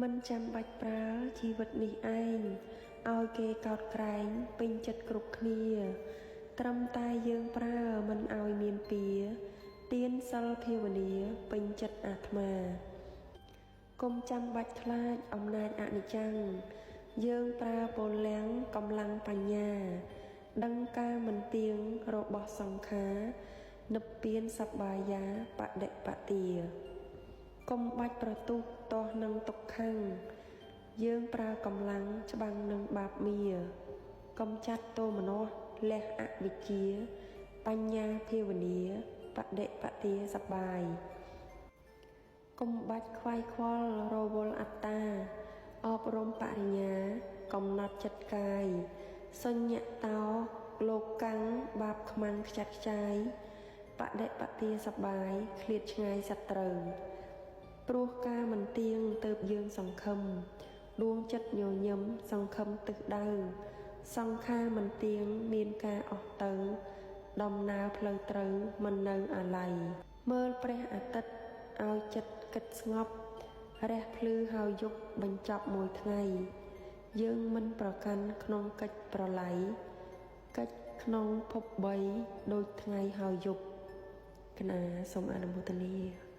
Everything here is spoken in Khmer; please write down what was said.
មិនចាំបាច់ប្រើជីវិតនេះឯងឲ្យគេកោតក្រែងពេញចិត្តគ្រប់គ្នាត្រឹមតែយើងប្រើមិនឲ្យមានពៀទានសិលភាវនាពេញចិត្តអាត្មាកុំចាំបាច់ខ្លាចអំណាចអនិច្ចំយើងប្រើពលំកម្លាំងបញ្ញាដឹងការមិនទៀងរបស់សង្ខារនិព្វានសប្បាយាបដិបទាកុំបាច់ប្រទុះទាស់នឹងទុក្ខំយើងប្រើកម្លាំងច្បាំងនឹងបាបមាកំចាត់ទោមនស្សលះអវិជ្ជាបញ្ញាភាវនាបដិបទាសប្បាយកុំបាច់ខ្វាយខ្វល់រវល់អត្តាអប់រំបរិញ្ញាកំណត់ចិត្តកាយសញ្ញតោលោកកាំងបាបខ្មាំងខ្ចាត់ខ្ចាយបដិបទាសប្បាយឃ្លាតឆ្ងាយសត្រូវព្រោះការមិនទៀងទៅយើងសង្ឃឹមដួងចិត្តញញឹមសង្ឃឹមទឹកដៅសង្ខារមិនទៀងមានការអស់ទៅដំណើរផ្លូវត្រូវមិននៅអាល័យមើលព្រះអាទិត្យឲ្យចិត្តគិតស្ងប់រះភ្លឺហើយយប់បញ្ចប់មួយថ្ងៃយើងមិនប្រកាន់ក្នុងកិច្ចប្រឡ័យកិច្ចក្នុងភព3ដូចថ្ងៃហើយយប់គណាសូមអនុមោទនា